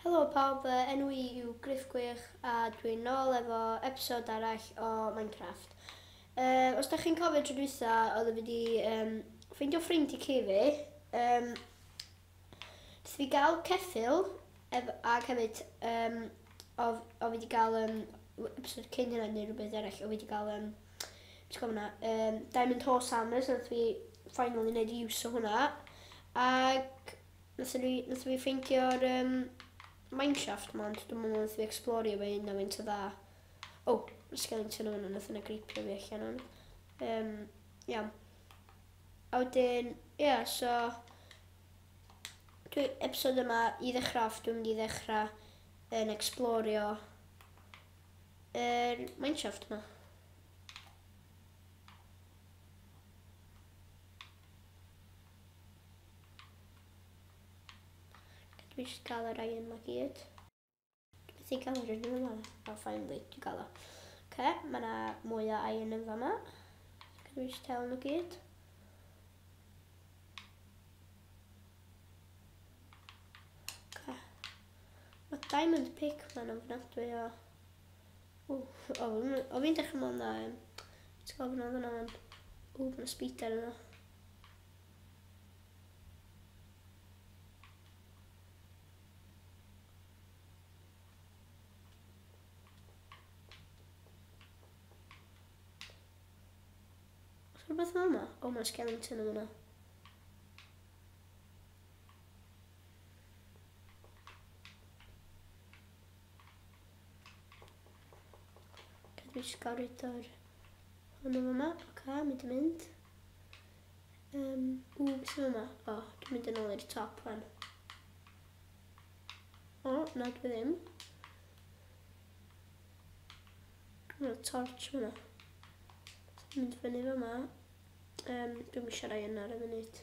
Helo pawb, enw I yw Griff Gwych a dwi'n nôl efo episod arall o Minecraft. Os da chi'n cofio tro dwytha, oedd fi wedi ffeindio ffrind I ci fi. Nes fi gael ceffil ac hefyd o fi wedi gael episod cyn hynna neu rhywbeth arall, o fi wedi gael Diamond Horse Hammers, nath fi finally wneud use o hwnna. Ac nath fi ffeindio'r Mineshaft ma, ond dwi'n meddwl nath fi explorio fe un a feint o dda. O, skeleton o'n nath yna gripio fi allan o'n. Iawn. A wedyn, so episod yma I ddechrau off, dwi'n mynd I ddechrau yn explorio Mineshaft yma. Dwi eisiau gael yr iron ma gyd. Dwi eisiau gael yr iron yma. Oh, finally, dwi'n gael o. Oce, mae yna mwy o iron yn fama. Dwi eisiau tael nhw gyd. Oce. Mae diamond pick ma'n ofnadwy o... O fi'n dechrau mewn na... Ti'n gofyn oedd yna fan. Mae'n speeder yna. Rhywbeth yma? O, mae skeleton yma. Dwi eisiau gael rhaid o'r hwnnw yma. Oce, mynd I mynd. Beth yma yma? O, dwi'n mynd yn ôl i'r top fan. O, na dwi ddim. Dwi'n torch yma. Dwi'n mynd fyny yma. Dwi'n eisiau rai yna ar y munud.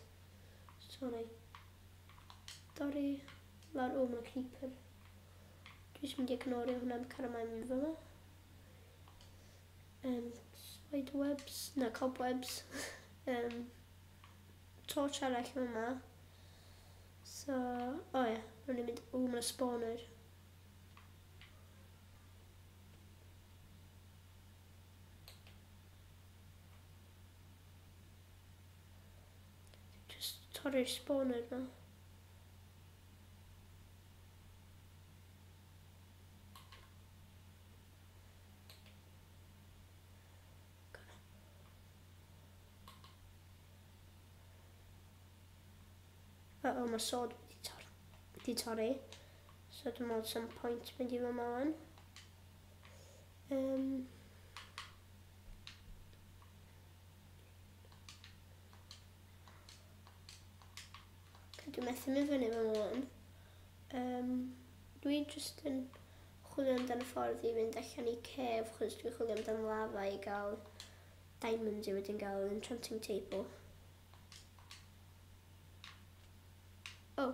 So, rai. Dorri. Lawr, o, mae'n creeper. Dwi'n eisiau mynd I ignorio hwnna am cario mae'n mynd yma. Spider webs. Na, cobwebs. Torch arall yma. So, o ie. Rwy'n mynd, mae'n spawner. Just torri'r spawner yma. O, mae sword wedi torri. So dwi'n meddwl some point mynd I fyma wan. Dwi'n methu mynd fyny fyma wan. Dwi just yn chwilio amdan y ffordd I fynd allan I cef, chos dwi'n chwilio amdan lava I gael diamonds I wedyn gael enchanting table. O.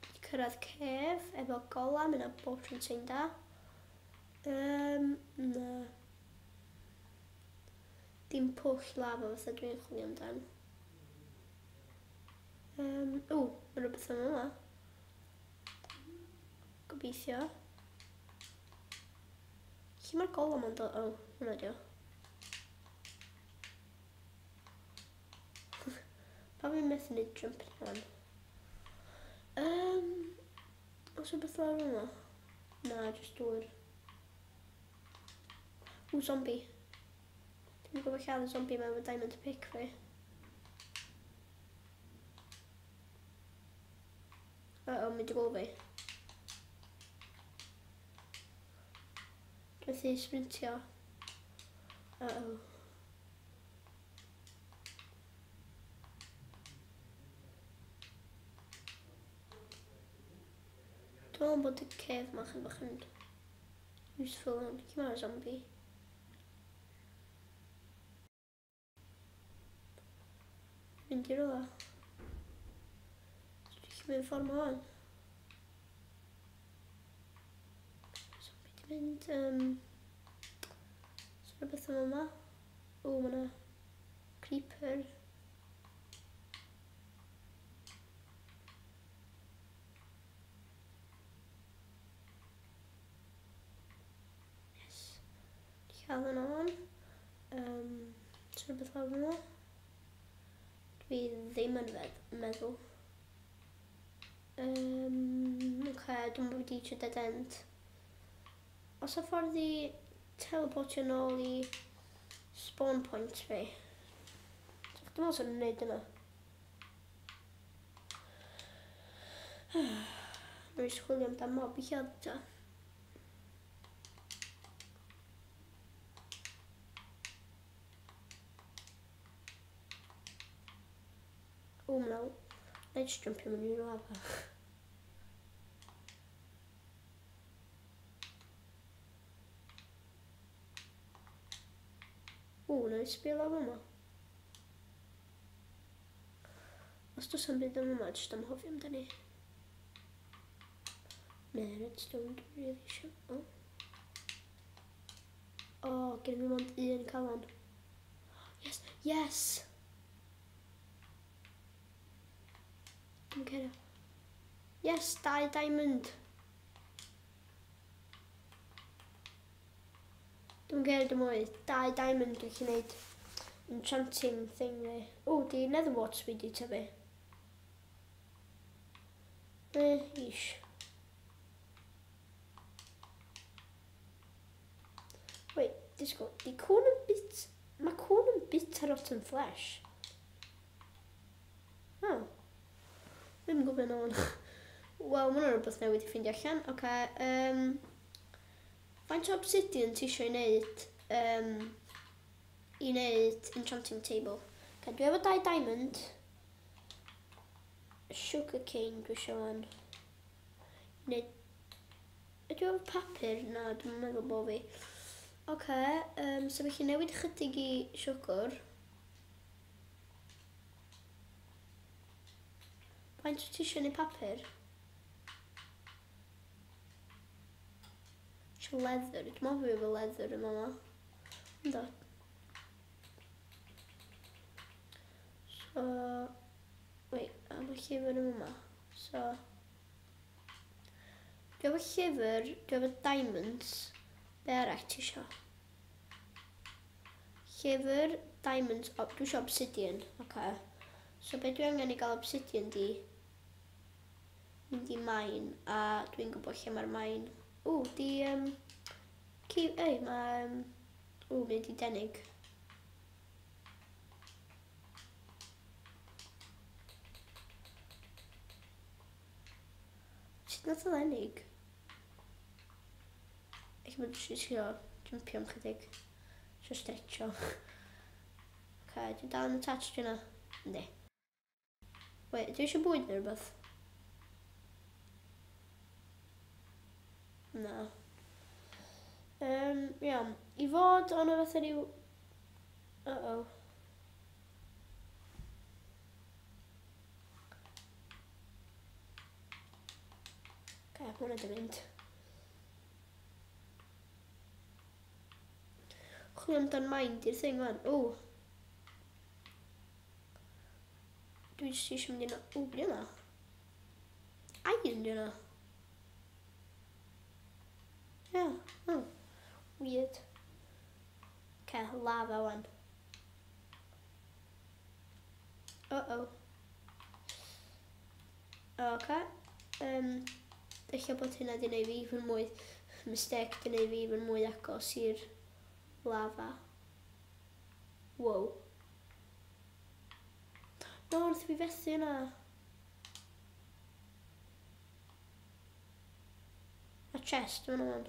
Dwi cyrraedd cef efo gola, mae yna potion sy'n da. Na. Dim pwll lava fatha dwi'n chwilio amdan. Mae rhywbeth yma. Gobeithio. Lle mae'r gola ma'n dod? O, hwnna dio. Pa fi'n methu wneud jump fan? Oes rhywbeth lawr yma? Na, just dŵr. Zombie. Dwi'n gwybod lladd y zombie mewn efo diamond pick fi. Mynd I gweld fi. Dwi'n methu sprintio. Dwi'n meddwl bod y cef ma chydig bach yn useful iawn. Lle mae'r zombie? Mynd I rwla. Dwi'n mynd ffordd ma wan. Zombie di mynd. So rhywbeth yma. O, mae yna creeper. cael yna on. So rhywbeth fel yna. Dwi ddim yn meddwl. Dwi'n bod wedi eisiau dead end. Os y ffordd i teleportio nôl i spawn point fi. Dwi'n meddwl sy'n gwneud yna. Mae'n chwilio amdano mob i lladd ta. No. I just jump him in your lava. Nice spel lava yma. Os does am byd am yma, jyst am hoffi amdani. Redstone, dwi'n really eisiau. Gen fi mond un calon. Yes, yes! Dwi'n cero. Yes, 2 diamond. Dwi'n cero dim mwy. 2 diamond dwi'n gallu gwneud enchanting thing fi. Di nether warts fi di tyfu. Ish. Wait, disgwyl. Mae cwn yn bitter rotten flesh. Ddim yn gwybod nhw'n. Wel, mae hwnna rhywbeth newydd i ffeindio allan. Faint o obsidian ti eisiau i wneud enchanting table? Dwi efo 2 diamond. Sugar cane dwi eisiau fan. Ydw efo papur? Na, dwi'n meddwl bod fi. So felly newid chydig i siwgr. Faint o ti eisiau neu papur? Eisiau leather. Dwi'n meddwl fi efo leather yma. Ynddo. So... Wait, am y llyfr yma. So... Dwi efo llyfr, dwi efo diamonds. Be arall ti eisiau? Llyfr, diamonds, dwi eisiau obsidian. So be dwi angen i gael obsidian di? Mynd i mine, a dwi'n gwybod lle mae'r mine. Mynd i denig. Sut nath o ddenig? Eich bod eisiau jumpio am chydig. Eisiau stretcho. Dwi'n dal yn attached yna. Ynddi. Wait, dwi eisiau bwyd neu rhywbeth? Na. Iawn. I fod o'n o fatha ryw... Hwna dy fynd. Chwilio amdan mind i'r thing fan. Dwi jyst eisiau mynd i yna. Be yna? Iron di yna. Weird. Lava wan. Ella bod hynna di wneud fi even mwy mistake di wneud fi even mwy agos i'r lava. Wow. Wrth fi fethu yna. A chest yma hwn.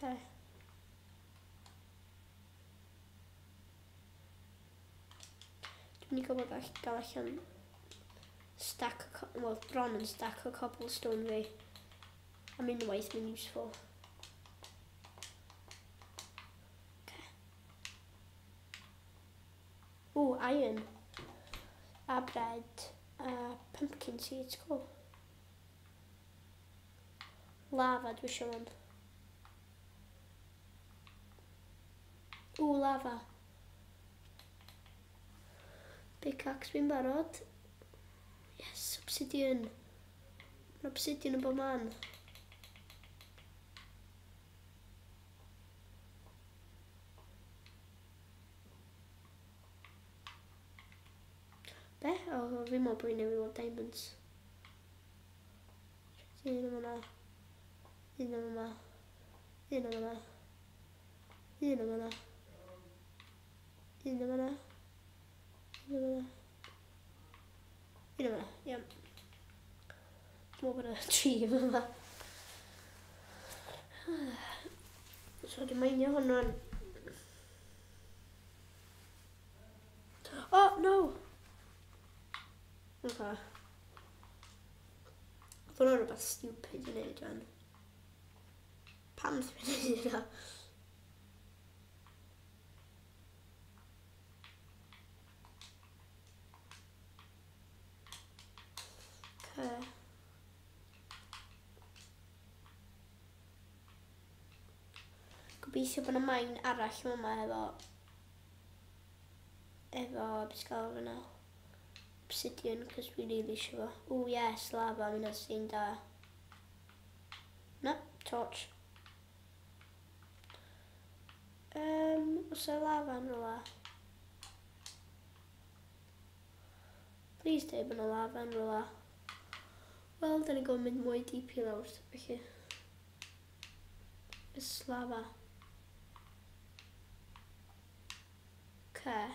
Dwi'n mynd i gofod gael allan bron yn stack o cobblestone fi. Am unwaith mae'n useful. Iron. A bread. A pumpkin seeds, cool. Lava dwi eisiau hwn. Lava. Pickaxe fi'n barod. Yes, obsidian. Mae obsidian yn bob man. Be? O, fi mor bod fi'n newid o diamonds. Un am yna. Un am yna. Un am yna. Un am yna. Un am yna. Un am yna. Un am yna, iawn. Dwi'n meddwl bod y tri yma. So dwi'n mainio hwn rwan. Oh, no! Okay. Oedd hwnna'n rhywbeth stupid i wneud rwan. Pam dwi'n wneud hynna? Okay. Gobeithio bod yna main arall yma efo beth gael fyna. Obsidian, cos we really eisiau fo. O yes, lava, mi'n sy'n da. No, torch. Oes y lava yn rola? Please dweud bod yna lava yn rola. Wel, da ni'n gwybod mynd mwy deep i lawr, felly. Ys lava. Okay.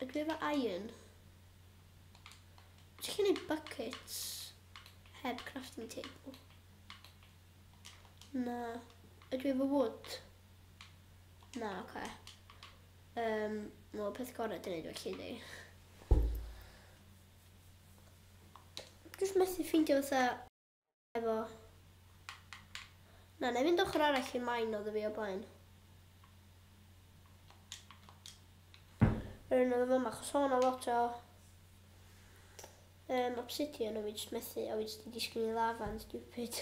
Ydw i efo iron? Ti'n gwneud buckets heb crafting table? Na. Ydw i efo wood? Na, oce. Wel, peth gorau dyn ni'n felly di. Dwi'n methu ffeindio fatha efo... Na, na i fynd ochr arall i'r main oedd fi o blaen. Yr un oedd efo yma, chos hwn a lot o obsidian, a fi jyst methu, a fi jyst i disgyn i lava yn stupid.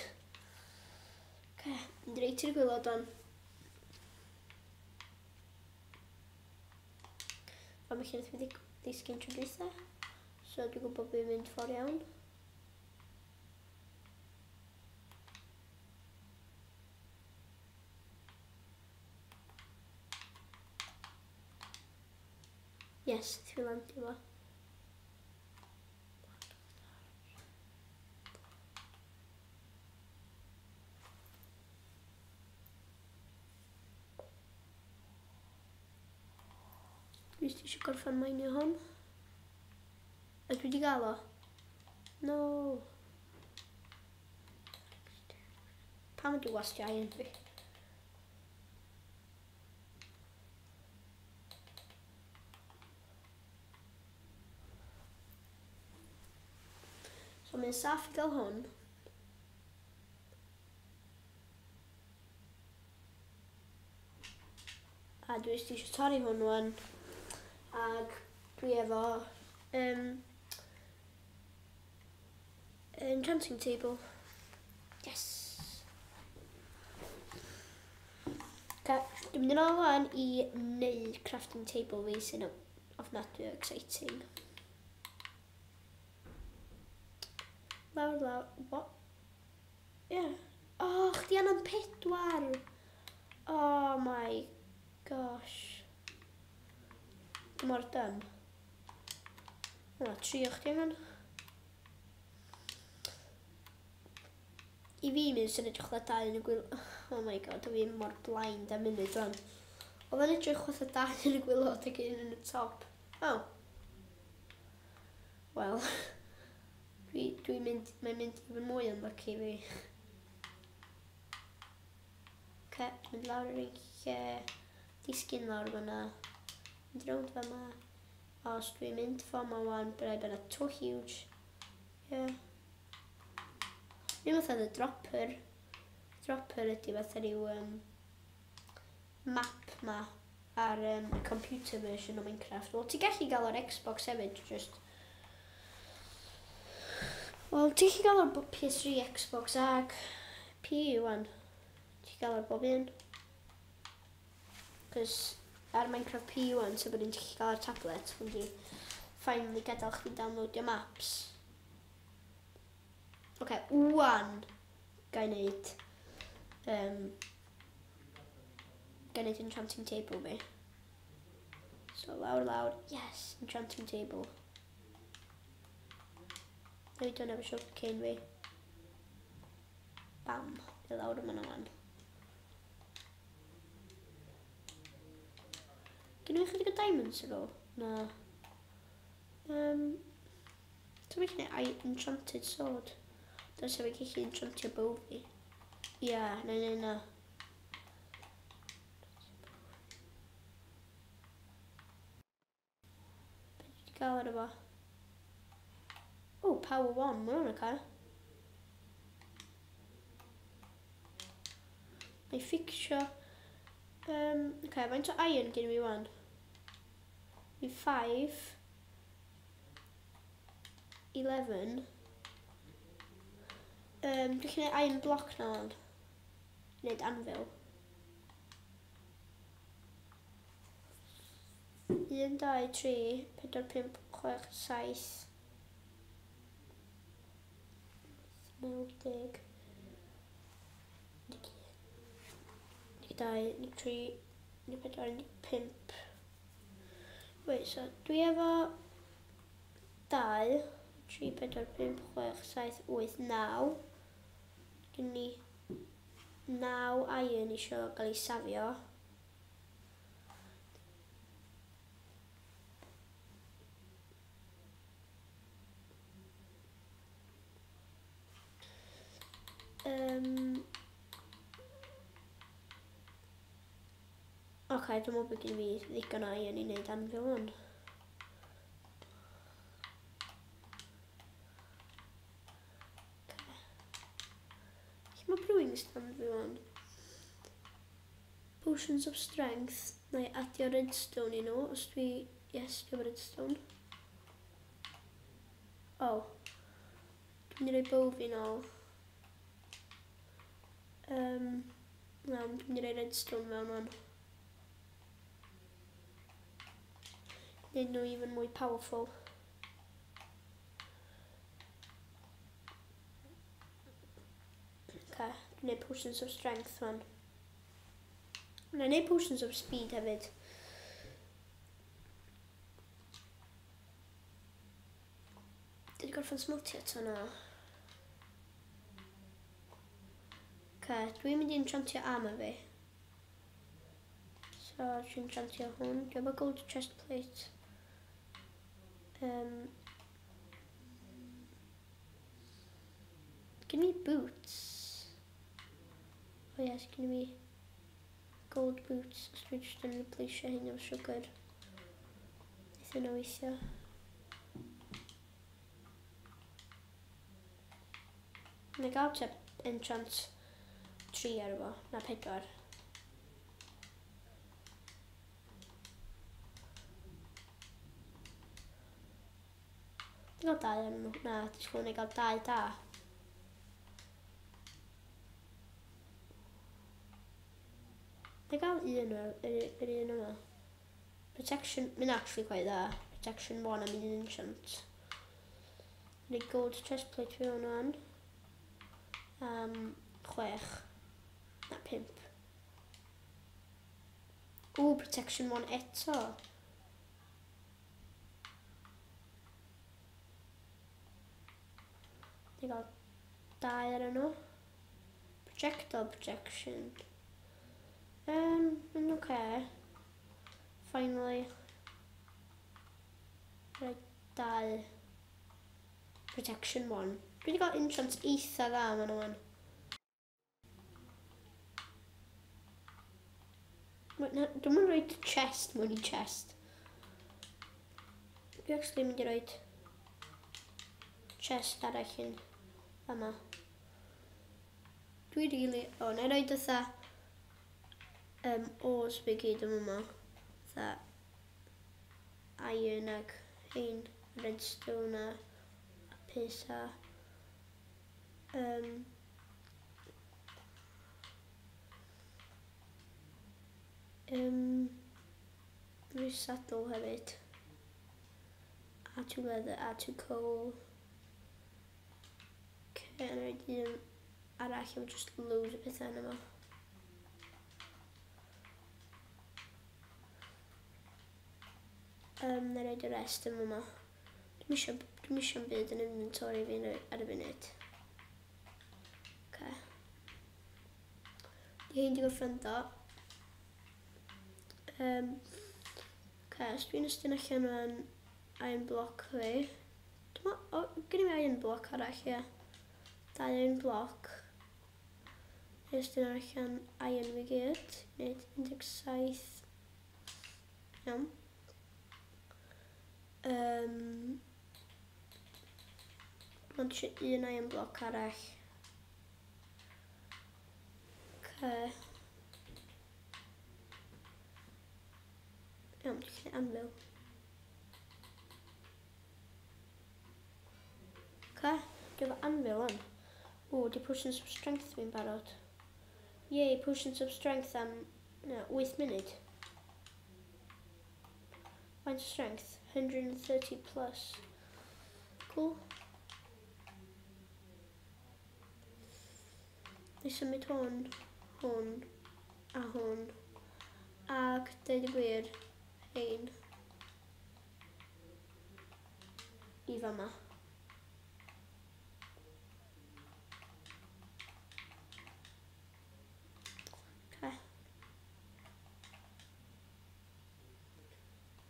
Oce, mynd reit i'r gwylod o'n. A mae lle wnaeth fi disgyn trwy dweitha, so dwi'n gwybod bod fi'n mynd ffordd iawn. Yes, dwi'n landio fo. Dwi eisiau gorffen mainio hwn. A dwi wedi gael o? No. Pam ydw i wastio iron fi? So mae'n saff i gael hwn. A dwi eisiau torri hwn rwan. Ag dwi efo enchanting table. Yes. Dwi'n mynd yn ôl rwan i neud crafting table fi sy'n ofnadwy o exciting. Lawr. What? Yeah. Oh, chdi angen 4. Oh my gosh. Mor done. O, 3 o chdi angen. I fi mynd sy'n edrych fatha 2 yn y gwylod. Oh my god, o fi mor blind am munud rwan. Oedd yn edrych fatha 2 yn y gwylod ac 1 yn y top. Oh. Wel. Mae'n mynd even mwy yn lucky fi. Oce, mynd lawr yr lle. Disgyn lawr fyna. Mynd rownd fe yma. Os dwi'n mynd ffordd yma wan, bydd yna too huge. Yeah. Dwi'n meddwl y dropper. Dropper ydy fatha rhyw map ma ar computer version o Minecraft. Wel, ti'n gallu gael o'r Xbox hefyd, just... Wel, ti'n gallu gael o'r PS3, Xbox ag PU wan. Ti'n gael o'r bob un. Cos ar Minecraft P1, so bod ni'n gallu gael ar tablet, wedi finally gadael chdi downloadio maps. Oce, wan ga i wneud enchanting table fi. So lawr, yes, enchanting table. Neu dyna fe siwr cyn fi. Bam, i lawr yma naman. Gynnu chi chydig o diamonds yn o? Na. So fi cynnu enchanted sword. Dyna sef fi gallu enchantio bow fi. Ia, na. Gael ar efo. O, power 1, mae hwnna'n cael. Neu ffixio. Faint o iron gen i fi wan? Mi 5. 11. Dwi'n gwneud iron block na wan. Gwneud anvil. 1, 2, 3, 4, 5, 6, 7. 9, 10. 2, 3, 4, 5. Wait, so dwi efo 2, 3, 4, 5, 6, 7, 8, 9. Gen ni 9 iron isio gael ei safio. Oce, dwi'n meddwl bod gen fi ddigon o iron i wneud anvil hwn. Mae brewing stand fi hwn. Potions of strength. Na i adio redstone i nhw, os dwi... Yes, dwi efo redstone. O. Dwi'n mynd i roi bow fi nôl. Na, dwi'n mynd i roi redstone mewn hwn. Neud nhw even mwy powerful. Okay, dwi'n neud potions of strength hwn. Dwi'n neud potions of speed hefyd. Dwi wedi gorffen smeltio eto na. Okay, dwi'n mynd i enchantio armor fi. So, dwi'n enchantio hwn. Dwi'n efo gold chest plate. Give me boots. Oh yes, give me gold boots. Os dwi'n just yn replaceio hyn o sugar. Eithon nhw weithio. Mae'n gael te enchant 3 ar efo, na 4. Dwi'n gael 2 ar nhw. Na, dwi'n gwybod yn gael 2 da. Dwi'n gael 1 yr un yma. Protection, mae'n actually quite da. Protection 1 am un enchant. Dwi'n gold chestplate fi hwnna'n. 6. Na 5. O, protection 1 eto. Dwi'n gael 2 ar nhw. Projectile protection. Okay. Finally. Right, 2. Protection 1. Dwi wedi gael enchant eitha dda ma'n o'n. Dwi'n mynd i roed chest mewn I chest. Dwi actually mynd I roed chest arall yn yma. Dwi really... O, na I roed ytha ores fi gyd yn yma. Ytha iron ag ein redstone a lapis a Rhys saddle hefyd. R2 leather, R2 coal. Okay, and I did arall efo just loads o pethau yn yma. Na roed y rest yn yma. Dwi'n eisiau'n byd yn inventory fi ar y funud. Okay. Di hyn di gyffrando. Os dwi'n ystyn allan o'n iron block fi. Gyda mi iron block arall, ie. 2 iron block. Ystyn allan iron fi gyd. Wneud 17. Iawn. Ond eisiau 1 iron block arall. Okay. Iawn, lle anfil. Okay, dwi'n efo anfil on. Di potions of strength fi'n barod. Yay, potions of strength am 8 munud. Faint o strength? 130 plus. Cool. Ni symud hwn, a hwn. Ac deud y gwir, hein. I fama.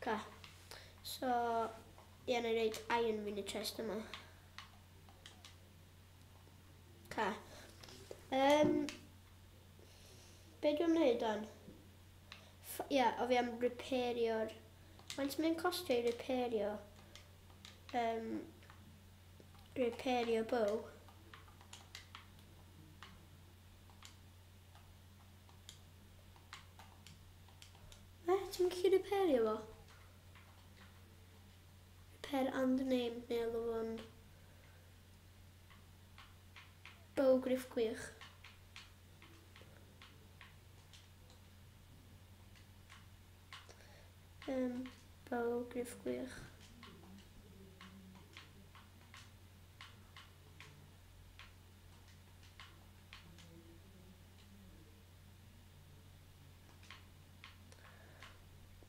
Okay. So, ie, na i reid iron fi'n y chest yma. Okay. Be dwi'n neud o'n? Ie, o fi am repairio'r... Faint mae'n costio i repairio? Repairio bow. Ti'n gallu repairio fo? Repair and name, neu oedd o'n bow griff gwych. Bow griff gwych.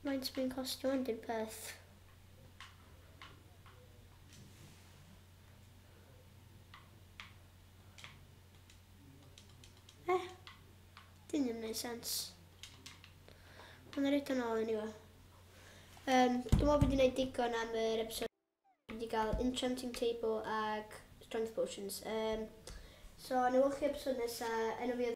Faint mae'n costio yn di'r peth? Dyn ddim neud sens. Ond ar eithaf nôl anyway. Dwi'n meddwl fi wedi gwneud digon am yr episode. Fi wedi cael enchanting table ag strength potions. So, newch chi episode nesaf, enw fi